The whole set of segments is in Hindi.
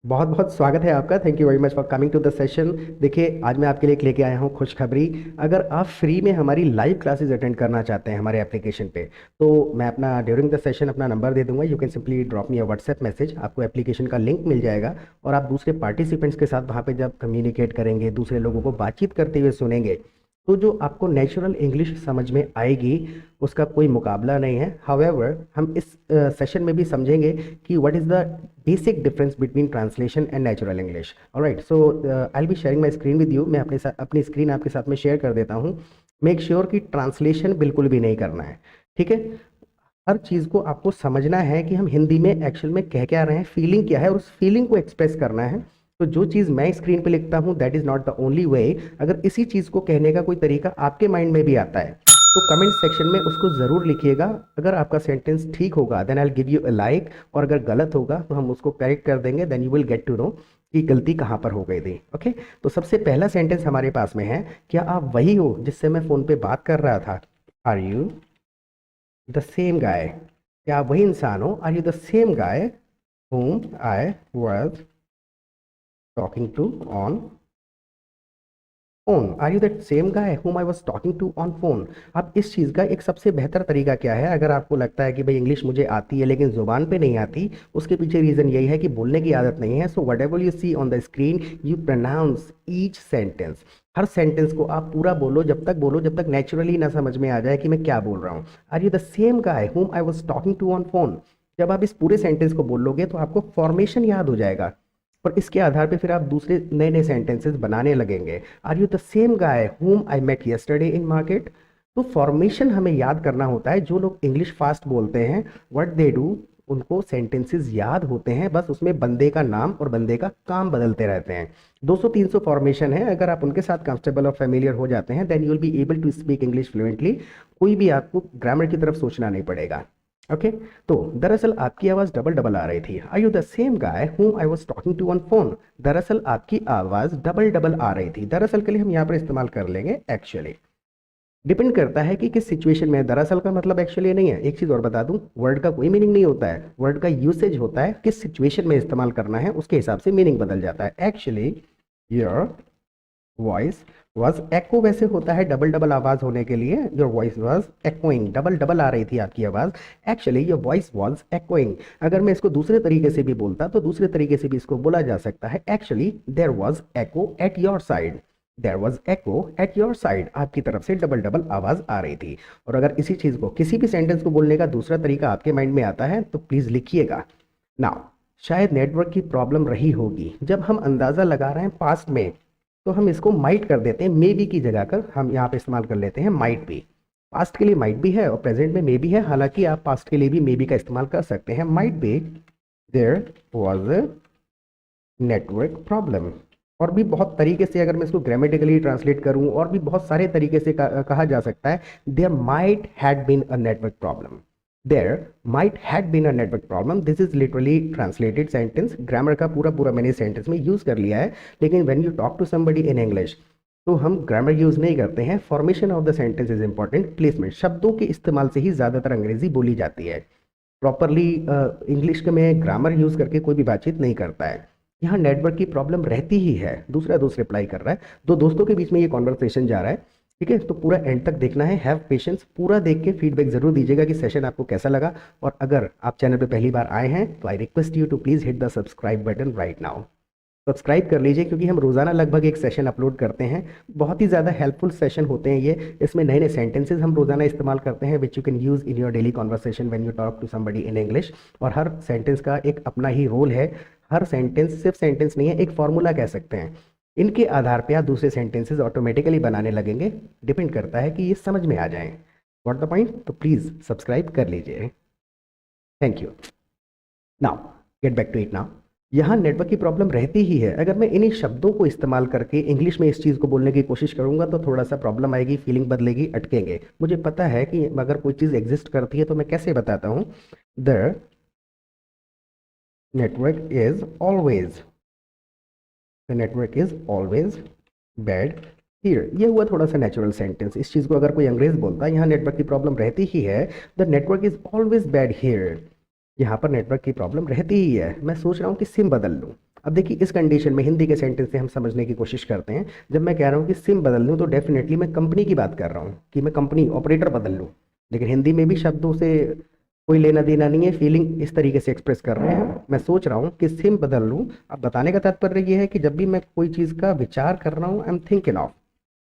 बहुत बहुत स्वागत है आपका। Thank you very much for coming to the session. देखिए, आज मैं आपके लिए लेके आया हूँ खुशखबरी। अगर आप फ्री में हमारी लाइव क्लासेस अटेंड करना चाहते हैं हमारे एप्लीकेशन पे, तो मैं अपना ड्यूरिंग द सेशन अपना नंबर दे दूंगा। You can simply drop me a WhatsApp message, आपको एप्लीकेशन का लिंक मिल जाएगा। और आप दूसरे पार्टिसिपेंट्स के साथ वहाँ पे जब कम्युनिकेट करेंगे, दूसरे लोगों को बातचीत करते हुए सुनेंगे, तो जो आपको नेचुरल इंग्लिश समझ में आएगी उसका कोई मुकाबला नहीं है। हाउएवर, हम इस सेशन में भी समझेंगे कि what is the basic difference between translation and natural English. Alright, so I will be sharing my screen with you. मैं अपने साथ अपनी स्क्रीन आपके साथ में शेयर कर देता हूँ। मेक श्योर कि ट्रांसलेशन बिल्कुल भी नहीं करना है, ठीक है। हर चीज़ को आपको समझना है कि हम हिंदी में एक्चुअल में कह क्या रहे हैं, फीलिंग क्या है, और उस फीलिंग को एक्सप्रेस करना है। तो जो चीज़ मैं स्क्रीन पे लिखता हूँ that is not the only way. अगर इसी चीज़ को कहने का कोई तरीका आपके माइंड में भी आता है तो कमेंट सेक्शन में उसको ज़रूर लिखिएगा। अगर आपका सेंटेंस ठीक होगा then I will give you a like, और अगर गलत होगा तो हम उसको करेक्ट कर देंगे। Then you will get to know कि गलती कहाँ पर हो गई थी। ओके, तो सबसे पहला सेंटेंस हमारे पास में है, क्या आप वही हो जिससे मैं फ़ोन पे बात कर रहा था? Are you the same guy? क्या आप वही इंसान हो? Are you the same guy whom I was talking to on phone? Are you that same guy whom I was talking to on phone? अब इस चीज़ का एक सबसे बेहतर तरीका क्या है? अगर आपको लगता है कि भाई इंग्लिश मुझे आती है लेकिन ज़ुबान पे नहीं आती, उसके पीछे रीज़न यही है कि बोलने की आदत नहीं है। So whatever you see on the screen you pronounce each sentence. हर सेंटेंस को आप पूरा बोलो, जब तक नेचुरली ना समझ में आ जाए कि मैं क्या बोल रहा हूँ। Are you the same guy whom I was talking to on phone? जब आप इस पूरे सेंटेंस को बोलोगे तो आपको फॉर्मेशन याद हो जाएगा, और इसके आधार पे फिर आप दूसरे नए नए सेंटेंसेस बनाने लगेंगे। Are you the same guy whom I met yesterday in market? तो फॉर्मेशन हमें याद करना होता है। जो लोग इंग्लिश फास्ट बोलते हैं, व्हाट दे डू, उनको सेंटेंसेस याद होते हैं, बस उसमें बंदे का नाम और बंदे का काम बदलते रहते हैं। 200-300 फॉर्मेशन है, अगर आप उनके साथ कंफर्टेबल और फेमिलियर हो जाते हैं then you will be able to speak English fluently. कोई भी आपको ग्रामर की तरफ सोचना नहीं पड़ेगा। ओके, तो दरअसल आपकी आवाज़ डबल डबल आ रही थी। Are you the same guy whom I was talking to on phone? दरअसल आपकी आवाज़ डबल डबल आ रही थी। दरअसल के लिए हम यहाँ पर इस्तेमाल कर लेंगे एक्चुअली। डिपेंड करता है कि किस सिचुएशन में। दरअसल का मतलब एक्चुअली नहीं है। एक चीज़ और बता दूं, वर्ड का कोई मीनिंग नहीं होता है, वर्ड का यूसेज होता है। किस सिचुएशन में इस्तेमाल करना है उसके हिसाब से मीनिंग बदल जाता है। Actually your voice was echo वैसे होता है डबल डबल आवाज होने के लिए। Your voice was echoing, double double आ रही थी आपकी आवाज। Actually your voice was echoing। अगर मैं इसको दूसरे तरीके से भी बोलता तो दूसरे तरीके से भी इसको बोला जा सकता है। Actually there was echo at your side. There was echo at your side, आपकी तरफ से डबल डबल आवाज आ रही थी। और अगर इसी चीज को, किसी भी सेंटेंस को बोलने का दूसरा तरीका आपके माइंड में आता है तो प्लीज लिखिएगा। नाउ, शायद नेटवर्क की प्रॉब्लम रही होगी। जब हम अंदाजा लगा रहे हैं पास्ट में तो हम इसको माइट कर देते हैं, मे बी की जगह कर हम यहाँ पे इस्तेमाल कर लेते हैं माइट बी। पास्ट के लिए माइट बी है और प्रेजेंट में मे बी है, हालांकि आप पास्ट के लिए भी मे बी का इस्तेमाल कर सकते हैं। Might be there was a network problem. और भी बहुत तरीके से अगर मैं इसको ग्रामेटिकली ट्रांसलेट करूं, और भी बहुत सारे तरीके से कहा जा सकता है। There might had been a network problem. There might had been a network problem, this is literally translated sentence. Grammar का पूरा पूरा मैंने सेंटेंस में यूज कर लिया है, लेकिन when you talk to somebody in English तो हम ग्रामर यूज नहीं करते हैं। Formation of the sentence is important. Placement, शब्दों के इस्तेमाल से ही ज्यादातर अंग्रेजी बोली जाती है। प्रॉपरली इंग्लिश के में ग्रामर यूज करके कोई भी बातचीत नहीं करता है। यहाँ नेटवर्क की प्रॉब्लम रहती ही है। दूसरा दोस्त रिप्लाई कर रहा है, दो दोस्तों के बीच में ये कॉन्वर्सेशन जा रहा है, ठीक है। तो पूरा एंड तक देखना है। हैव पेशेंस, पूरा देख के फीडबैक जरूर दीजिएगा कि सेशन आपको कैसा लगा। और अगर आप चैनल पे पहली बार आए हैं तो I request you to please hit the subscribe button right now. Subscribe कर लीजिए, क्योंकि हम रोज़ाना लगभग एक सेशन अपलोड करते हैं। बहुत ही ज़्यादा हेल्पफुल सेशन होते हैं ये। इसमें नए नए सेंटेंसेस हम रोज़ाना इस्तेमाल करते हैं which you can use in your daily conversation when you talk to somebody in English. और हर सेंटेंस का एक अपना ही रोल है। हर सेंटेंस सिर्फ सेंटेंस नहीं है, एक फॉर्मूला कह सकते हैं। इनके आधार पे आप दूसरे सेंटेंसेस ऑटोमेटिकली बनाने लगेंगे। डिपेंड करता है कि ये समझ में आ जाए। What the point? तो प्लीज़ सब्सक्राइब कर लीजिए। Thank you. Now get back to it. Now, यहाँ नेटवर्क की प्रॉब्लम रहती ही है। अगर मैं इन्हीं शब्दों को इस्तेमाल करके इंग्लिश में इस चीज़ को बोलने की कोशिश करूंगा तो थोड़ा सा प्रॉब्लम आएगी, फीलिंग बदलेगी, अटकेंगे। मुझे पता है कि अगर कोई चीज़ एग्जिस्ट करती है तो मैं कैसे बताता हूँ। The network is always, the network is always bad here. ये हुआ थोड़ा सा नेचुरल सेंटेंस। इस चीज़ को अगर कोई अंग्रेज बोलता है, यहाँ नेटवर्क की प्रॉब्लम रहती ही है। The network is always bad here, यहाँ पर नेटवर्क की प्रॉब्लम रहती ही है। मैं सोच रहा हूँ कि सिम बदल लूँ। अब देखिए इस कंडीशन में हिंदी के सेंटेंस से हम समझने की कोशिश करते हैं। जब मैं कह रहा हूँ कि सिम बदल लूँ तो डेफिनेटली मैं कंपनी की बात कर रहा हूँ कि मैं कंपनी ऑपरेटर बदल लूँ, लेकिन हिंदी में भी शब्दों से कोई लेना देना नहीं है, फीलिंग इस तरीके से एक्सप्रेस कर रहे हैं। मैं सोच रहा हूँ कि सिम बदल लूँ। अब बताने का तात्पर्य ये है कि जब भी मैं कोई चीज़ का विचार कर रहा हूँ, आई एम थिंकिंग ऑफ,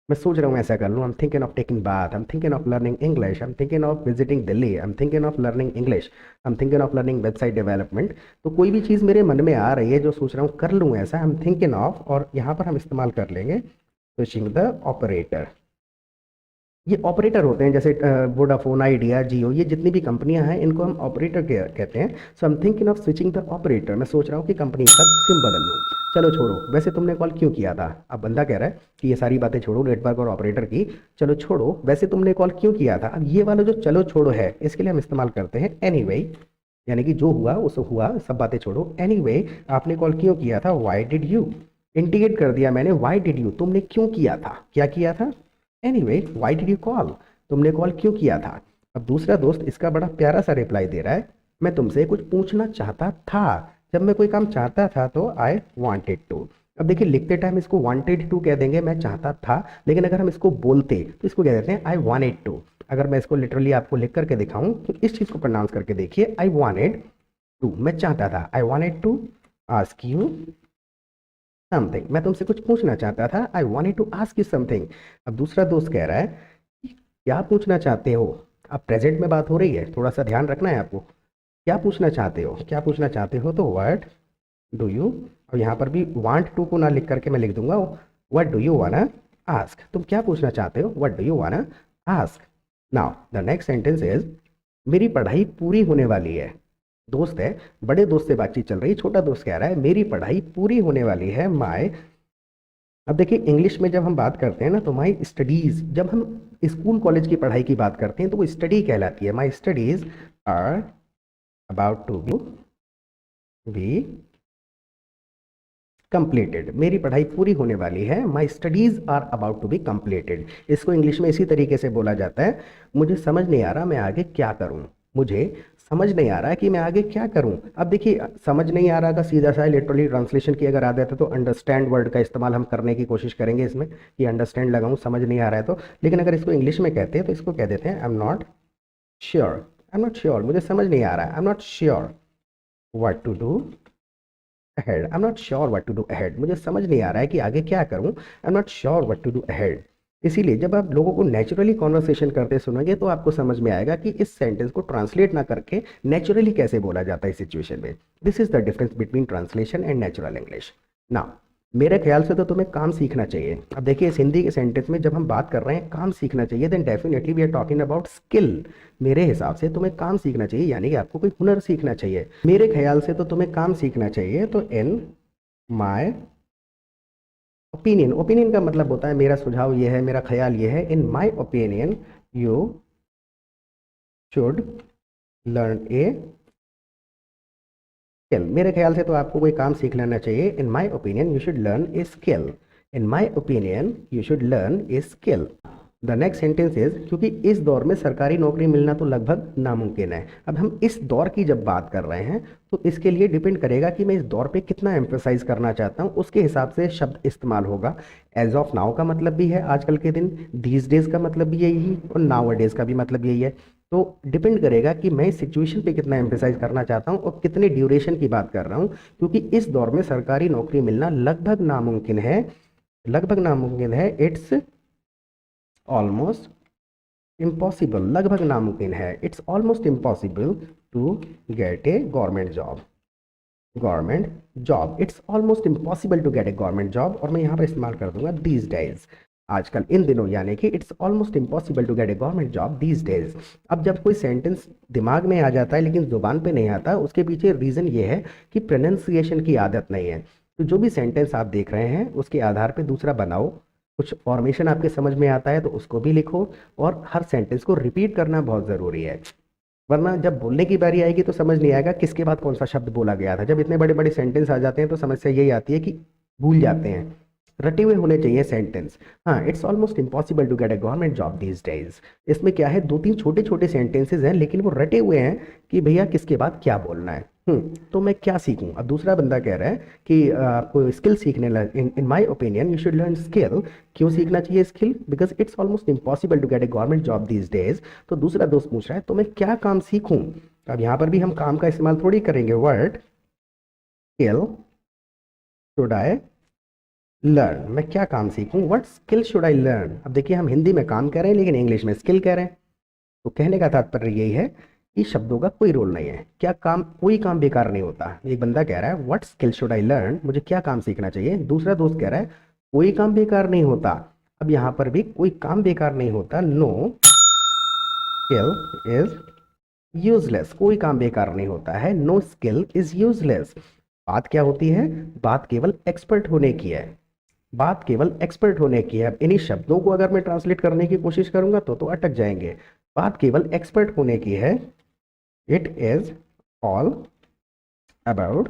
मैं सोच रहा हूँ ऐसा कर लूँ, आई am thinking of taking bath, I am thinking of learning English, I am thinking of visiting Delhi, I am thinking of learning English, I am thinking of learning website development. तो कोई भी चीज़ मेरे मन में आ रही है जो सोच रहा हूँ कर लूँ ऐसा, आई एम थिंकिंग ऑफ, और यहाँ पर हम इस्तेमाल कर लेंगे स्विचिंग द ऑपरेटर। ये ऑपरेटर होते हैं, जैसे वोडाफोन, आइडिया, जियो, ये जितनी भी कंपनियां हैं इनको हम ऑपरेटर कहते हैं। So I am thinking of switching the operator, मैं सोच रहा हूँ कि कंपनी का सिम बदल लूँ। चलो छोड़ो, वैसे तुमने कॉल क्यों किया था? अब बंदा कह रहा है कि ये सारी बातें छोड़ो नेटवर्क और ऑपरेटर की, चलो छोड़ो वैसे तुमने कॉल क्यों किया था। अब ये वाला जो चलो छोड़ो है इसके लिए हम इस्तेमाल करते हैं एनीवे, यानी कि जो हुआ उस हुआ, सब बातें छोड़ो। एनीवे, आपने कॉल क्यों किया था? व्हाई डिड यू, इंडिकेट कर दिया मैंने, व्हाई डिड यू, तुमने क्यों किया था, क्या किया था। Anyway, why did you call, तुमने कॉल क्यों किया था। अब दूसरा दोस्त इसका बड़ा प्यारा सा रिप्लाई दे रहा है, मैं तुमसे कुछ पूछना चाहता था। जब मैं कोई काम चाहता था तो आई वांटेड टू। अब देखिए लिखते टाइम इसको वांटेड टू कह देंगे, मैं चाहता था, लेकिन अगर हम इसको बोलते तो इसको कह देते हैं आई वांटेड टू। अगर मैं इसको लिटरली आपको लिख करके दिखाऊं तो इस चीज़ को प्रोनाउंस करके देखिए, आई वांटेड टू, मैं चाहता था, I wanted to ask you something, मैं तुमसे कुछ पूछना चाहता था, I wanted to ask you something. अब दूसरा दोस्त कह रहा है कि क्या पूछना चाहते हो। अब प्रेजेंट में बात हो रही है, थोड़ा सा ध्यान रखना है आपको, क्या पूछना चाहते हो, क्या पूछना चाहते हो, तो व्हाट डू यू, और यहाँ पर भी वांट टू को ना लिख करके मैं लिख दूंगा what do you wanna ask, तुम क्या पूछना चाहते हो, what do you wanna ask. Now the next sentence is मेरी पढ़ाई पूरी होने वाली है। दोस्त है, बड़े दोस्त से बातचीत चल रही, छोटा दोस्त कह रहा है मेरी पढ़ाई पूरी होने वाली है, माय। अब देखिए इंग्लिश में जब हम बात करते हैं ना तो माय स्टडीज, जब हम स्कूल कॉलेज की पढ़ाई की बात करते हैं तो वो स्टडी कहलाती है। My studies are about to be completed, मेरी पढ़ाई पूरी होने वाली है, my studies are about to be completed. इसको इंग्लिश में इसी तरीके से बोला जाता है, मुझे समझ नहीं आ रहा मैं आगे क्या करूं, मुझे समझ नहीं आ रहा है कि मैं आगे क्या करूं। अब देखिए समझ नहीं आ रहा का सीधा सा लिटरली ट्रांसलेशन की अगर आदत है तो अंडरस्टैंड वर्ड का इस्तेमाल हम करने की कोशिश करेंगे इसमें, कि अंडरस्टैंड लगाऊं, समझ नहीं आ रहा है तो। लेकिन अगर इसको इंग्लिश में कहते हैं तो इसको कह देते हैं I am not sure, I am not sure, मुझे समझ नहीं आ रहा है, I am not sure what to do ahead, I am not sure what to do ahead, मुझे समझ नहीं आ रहा है कि आगे क्या करूं, I am not sure what to do ahead. इसीलिए जब आप लोगों को नेचुरली कॉन्वर्सेशन करते सुनेंगे तो आपको समझ में आएगा कि इस सेंटेंस को ट्रांसलेट ना करके नेचुरली कैसे बोला जाता है इस सिचुएशन में। This is the difference between translation and natural English. ना मेरे ख्याल से तो तुम्हें काम सीखना चाहिए। अब देखिए इस हिंदी के सेंटेंस में जब हम बात कर रहे हैं काम सीखना चाहिए, then definitely we are talking about skill. मेरे हिसाब से तुम्हें काम सीखना चाहिए, यानी कि आपको कोई हुनर सीखना चाहिए। मेरे ख्याल से तो तुम्हें काम सीखना चाहिए, तो इन माय ओपिनियन, ओपिनियन का मतलब होता है मेरा सुझाव ये है, मेरा ख्याल ये है। इन my opinion you should learn a skill, मेरे ख्याल से तो आपको कोई काम सीख लेना चाहिए। इन my opinion you should learn a skill, in my opinion you should learn a skill. The next sentence is क्योंकि इस दौर में सरकारी नौकरी मिलना तो लगभग नामुमकिन है। अब हम इस दौर की जब बात कर रहे हैं तो इसके लिए डिपेंड करेगा कि मैं इस दौर पे कितना एम्फेसाइज करना चाहता हूँ, उसके हिसाब से शब्द इस्तेमाल होगा। एज ऑफ नाउ का मतलब भी है आजकल के दिन, दीज डेज का मतलब भी यही, और नाउ डेज का भी मतलब यही है। तो डिपेंड करेगा कि मैं इस सिचुएशन पे कितना एम्फेसाइज करना चाहता हूँ और कितने ड्यूरेशन की बात कर रहा हूँ। क्योंकि इस दौर में सरकारी नौकरी मिलना लगभग नामुमकिन है, लगभग नामुमकिन है, इट्स ऑलमोस्ट इम्पॉसिबल, लगभग नामुमकिन है, it's almost impossible to get a government job, government job, it's almost impossible to get a government job. और मैं यहाँ पर इस्तेमाल कर दूंगा दीज डेज, आजकल, इन दिनों, यानी कि it's almost impossible to get a government job these days. अब जब कोई सेंटेंस दिमाग में आ जाता है लेकिन जुबान पे नहीं आता, उसके पीछे रीज़न ये है कि प्रोनाउंसिएशन की आदत नहीं है। तो जो भी सेंटेंस आप देख रहे हैं उसके आधार पे दूसरा बनाओ, कुछ फॉर्मेशन आपके समझ में आता है तो उसको भी लिखो, और हर सेंटेंस को रिपीट करना बहुत ज़रूरी है। वरना जब बोलने की बारी आएगी तो समझ नहीं आएगा किसके बाद कौन सा शब्द बोला गया था। जब इतने बड़े बड़े सेंटेंस आ जाते हैं तो समस्या यही आती है कि भूल जाते हैं। रटे हुए होने चाहिए सेंटेंस। हाँ, it's almost impossible to get a government job these days. इसमें क्या है, दो तीन छोटे छोटे सेंटेंसेस हैं लेकिन वो रटे हुए हैं कि भैया किसके बाद क्या बोलना है। तो मैं क्या सीखूं। अब दूसरा बंदा कह रहा है कि आपको स्किल सीखने in my opinion you should learn skill. क्यों सीखना चाहिए skill? Because it's almost impossible to get a government job these days. तो दूसरा दोस्त पूछ रहा है तो मैं क्या काम सीखूं। अब यहाँ पर भी हम काम का इस्तेमाल थोड़ी करेंगे। Word skill should I learn, मैं क्या काम सीखूं, what skill should I learn. अब देखिए हम हिंदी में काम कह रहे हैं लेकिन इंग्लिश में स्किल कह रहे हैं। तो कहने का तात्पर्य यही है कि शब्दों का कोई रोल नहीं है। क्या काम, कोई काम बेकार नहीं होता। एक बंदा कह रहा है what skill should I learn, मुझे क्या काम सीखना चाहिए। दूसरा दोस्त कह रहा है कोई काम बेकार नहीं होता। अब यहाँ पर भी कोई काम बेकार नहीं होता। नो स्किल इज यूजलेस, कोई काम बेकार नहीं होता है। No skill is useless. बात क्या होती है, बात केवल एक्सपर्ट होने की है। बात केवल एक्सपर्ट होने की है। अब इन्हीं शब्दों को अगर मैं ट्रांसलेट करने की कोशिश करूंगा तो अटक जाएंगे। बात केवल एक्सपर्ट होने की है। It is all about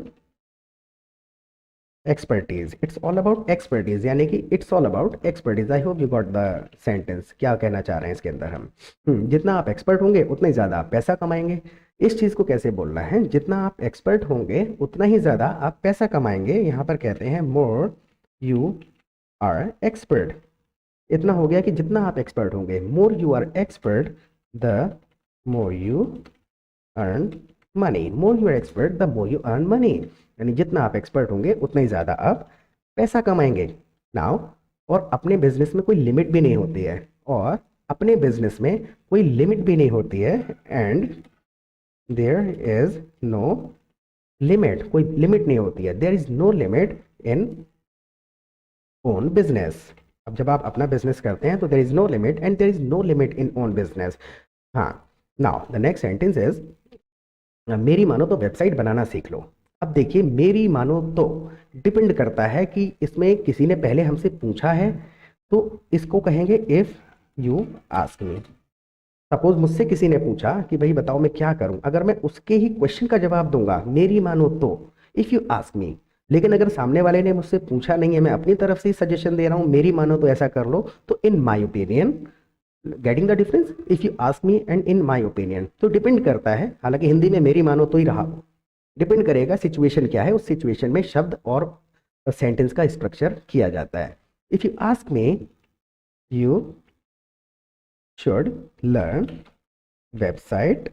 expertise, it's all about expertise, यानी कि it's all about expertise. I hope you got the sentence. क्या कहना चाह रहे हैं इसके अंदर हम। जितना आप एक्सपर्ट होंगे उतना ही ज़्यादा आप पैसा कमाएंगे। इस चीज़ को कैसे बोलना है, जितना आप एक्सपर्ट होंगे उतना ही ज़्यादा आप पैसा कमाएंगे। यहाँ पर कहते हैं मोर यू आर एक्सपर्ट। इतना हो गया कि जितना आप एक्सपर्ट होंगे, more you are expert the more you earn money. More you are expert the more you earn money, यानी जितना आप एक्सपर्ट होंगे उतना ही ज़्यादा आप पैसा कमाएंगे। नाउ, और अपने बिजनेस में कोई लिमिट भी नहीं होती है। और अपने बिजनेस में कोई लिमिट भी नहीं होती है। And there is no limit, कोई लिमिट नहीं होती है। There is no limit in own business. अब जब आप अपना बिजनेस करते हैं तो there is no limit and there is no limit in own business. हाँ, now the next sentence is मेरी मानो तो वेबसाइट बनाना सीख लो। अब देखिए मेरी मानो तो डिपेंड करता है कि इसमें किसी ने पहले हमसे पूछा है तो इसको कहेंगे if you ask me. Suppose मुझसे किसी ने पूछा कि भाई बताओ मैं क्या करूं, अगर मैं उसके ही क्वेश्चन का जवाब दूंगा मेरी मानो तो, इफ यू आस्क मी। लेकिन अगर सामने वाले ने मुझसे पूछा नहीं है, मैं अपनी तरफ से ही सजेशन दे रहा हूं मेरी मानो तो ऐसा कर लो, तो in my opinion, getting the difference, if you ask me and in my opinion. तो डिपेंड करता है, हालांकि हिंदी में मेरी मानो तो ही रहा, डिपेंड करेगा सिचुएशन क्या है, उस सिचुएशन में शब्द और सेंटेंस का स्ट्रक्चर किया जाता है। If you ask me you should learn website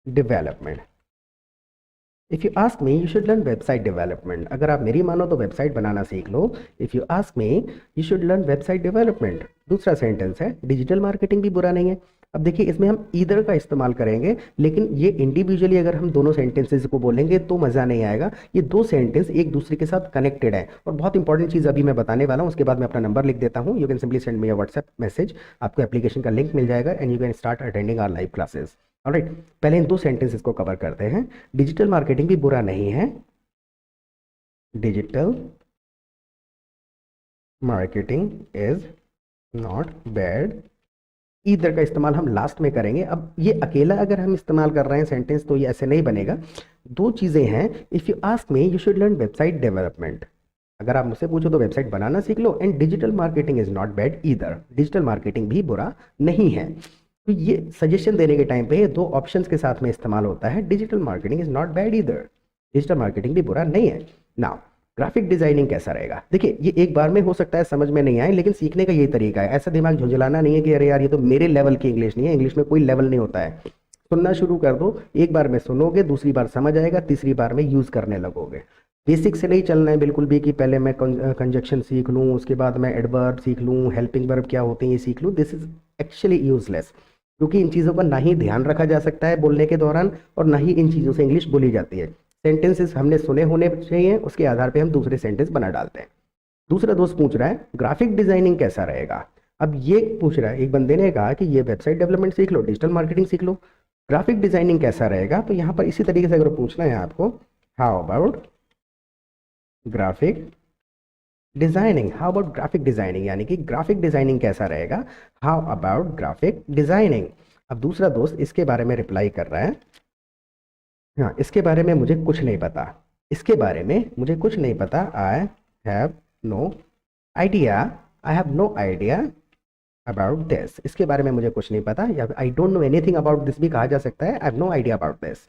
development. If you ask me you should learn website development. अगर आप मेरी मानो तो वेबसाइट बनाना सीख लो। If you ask me you should learn website development. दूसरा सेंटेंस है डिजिटल मार्केटिंग भी बुरा नहीं है। अब देखिए इसमें हम ईदर का इस्तेमाल करेंगे, लेकिन ये इंडिविजुअली अगर हम दोनों सेंटेंसेस को बोलेंगे तो मज़ा नहीं आएगा। ये दो सेंटेंस एक दूसरे के साथ कनेक्टेड है। और बहुत इंपॉर्टेंट चीज़ अभी मैं बताने वाला हूँ, उसके बाद मैं अपना नंबर लिख देता हूँ। You can simply send me a WhatsApp message, आपको एप्लीकेशन का लिंक मिल जाएगा and you can start attending our live classes. Alright, पहले इन दो सेंटेंसेस को कवर करते हैं। डिजिटल मार्केटिंग भी बुरा नहीं है। Digital marketing is not bad. Either का इस्तेमाल हम लास्ट में करेंगे। अब ये अकेला अगर हम इस्तेमाल कर रहे हैं सेंटेंस तो ये ऐसे नहीं बनेगा। दो चीज़ें हैं। If you ask me you should learn website development. अगर आप मुझसे पूछो तो वेबसाइट बनाना सीख लो। And digital marketing is not bad either, digital marketing भी बुरा नहीं है। तो ये सजेशन देने के टाइम पे ये दो ऑप्शंस के साथ में इस्तेमाल होता है। Digital marketing is not bad either, digital marketing भी बुरा नहीं है। नाउ ग्राफिक डिजाइनिंग कैसा रहेगा। देखिए ये एक बार में हो सकता है समझ में नहीं आए, लेकिन सीखने का यही तरीका है। ऐसा दिमाग झुंझलाना नहीं है कि अरे यार ये तो मेरे लेवल की इंग्लिश नहीं है। इंग्लिश में कोई लेवल नहीं होता है। सुनना शुरू कर दो, एक बार में सुनोगे, दूसरी बार समझ आएगा, तीसरी बार में यूज करने लगोगे। बेसिक से नहीं चलना है बिल्कुल भी कि पहले मैं कंजक्शन सीख लूँ, उसके बाद मैं एडवर्ब सीख लूँ, हेल्पिंग वर्ब क्या होते हैं ये सीख लूँ। दिस इज एक्चुअली यूजलेस, क्योंकि इन चीज़ों का ना ही ध्यान रखा जा सकता है बोलने के दौरान और ना ही इन चीज़ों से इंग्लिश बोली जाती है। सेंटेंसेस हमने सुने होने चाहिए, उसके आधार पे हम दूसरे सेंटेंस बना डालते हैं। दूसरा दोस्त पूछ रहा है ग्राफिक डिजाइनिंग कैसा रहेगा। अब ये पूछ रहा है, एक बंदे ने कहा कि ये वेबसाइट डेवलपमेंट सीख लो, डिजिटल मार्केटिंग सीख लो, ग्राफिक डिजाइनिंग कैसा रहेगा। तो यहाँ पर इसी तरीके से अगर पूछना है आपको, how about graphic designing, how about graphic designing, यानी कि ग्राफिक डिजाइनिंग कैसा रहेगा, हाउ अबाउट ग्राफिक डिजाइनिंग। अब दूसरा दोस्त इसके बारे में रिप्लाई कर रहा है, हाँ इसके बारे में मुझे कुछ नहीं पता, इसके बारे में मुझे कुछ नहीं पता, I have no idea, I have no idea about this, इसके बारे में मुझे कुछ नहीं पता, या I don't know anything about this भी कहा जा सकता है। I have no idea about this.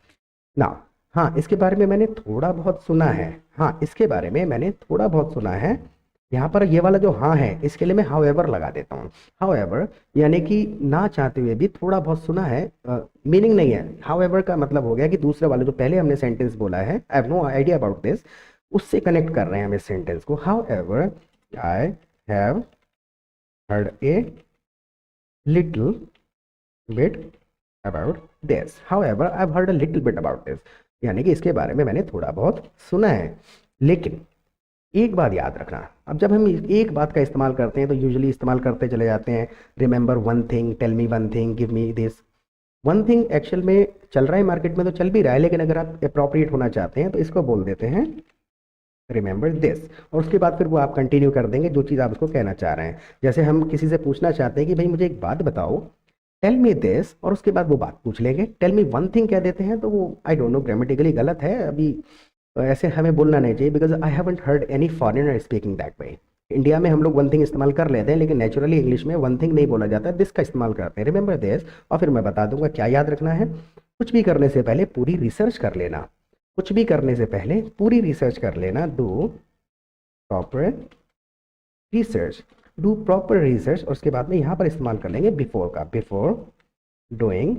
ना, हाँ इसके बारे में मैंने थोड़ा बहुत सुना है, हाँ इसके बारे में मैंने थोड़ा बहुत सुना है। यहाँ पर ये वाला जो हाँ है इसके लिए मैं हाउएवर लगा देता हूँ। हाउएवर यानी कि ना चाहते हुए भी थोड़ा बहुत सुना है, मीनिंग नहीं है। हाउएवर का मतलब हो गया कि दूसरे वाले जो पहले हमने सेंटेंस बोला है I have no idea about this, उससे कनेक्ट कर रहे हैं हम इस सेंटेंस को। However I have heard a little bit about this, however I have heard a little bit about this, यानी कि इसके बारे में मैंने थोड़ा बहुत सुना है। लेकिन एक बात याद रखना, अब जब हम एक बात का इस्तेमाल करते हैं तो यूजुअली इस्तेमाल करते चले जाते हैं, remember one thing, tell me one thing, give me this. One thing actual में चल रहा है मार्केट में तो चल भी रहा है, लेकिन अगर आप अप्रोप्रिएट होना चाहते हैं तो इसको बोल देते हैं रिमेंबर दिस, और उसके बाद फिर वो आप कंटिन्यू कर देंगे जो चीज़ आप उसको कहना चाह रहे हैं। जैसे हम किसी से पूछना चाहते हैं कि भाई मुझे एक बात बताओ, टेल मी दिस, और उसके बाद वो बात पूछ लेंगे। टेल मी वन थिंग कह देते हैं तो वो आई डोंट नो ग्रामेटिकली गलत है अभी, ऐसे हमें बोलना नहीं चाहिए, because I haven't heard any foreigner speaking that way. India में हम लोग वन थिंग इस्तेमाल कर लेते हैं, लेकिन नेचुरली इंग्लिश में वन थिंग नहीं बोला जाता, दिस का इस्तेमाल करते हैं, रिमेंबर दिस। और फिर मैं बता दूंगा क्या याद रखना है। कुछ भी करने से पहले पूरी रिसर्च कर लेना, कुछ भी करने से पहले पूरी रिसर्च कर लेना। Do proper research, do proper research, और उसके बाद में यहाँ पर इस्तेमाल कर लेंगे बिफोर का, before doing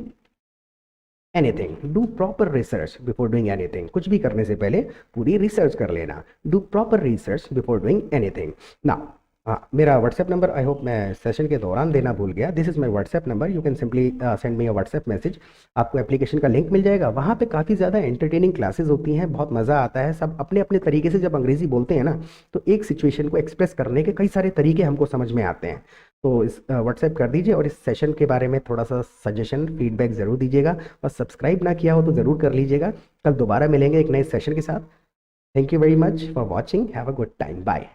anything, do proper research before doing anything, कुछ भी करने से पहले पूरी रिसर्च कर लेना, do proper research before doing anything. ना, हाँ मेरा व्हाट्सएप नंबर आई होप मैं सेशन के दौरान देना भूल गया, this is my WhatsApp number, you can simply send me a WhatsApp message, आपको एप्लीकेशन का लिंक मिल जाएगा। वहाँ पे काफ़ी ज़्यादा एंटरटेनिंग क्लासेस होती हैं, बहुत मज़ा आता है। सब अपने अपने तरीके से जब अंग्रेज़ी बोलते हैं ना, तो एक सिचुएशन को एक्सप्रेस करने के कई सारे तरीके हमको समझ में आते हैं। तो इस व्हाट्सएप कर दीजिए, और इस सेशन के बारे में थोड़ा सा सजेशन फीडबैक ज़रूर दीजिएगा, और सब्सक्राइब ना किया हो तो ज़रूर कर लीजिएगा। कल दोबारा मिलेंगे एक नए सेशन के साथ। Thank you very much for watching, have a good time, bye.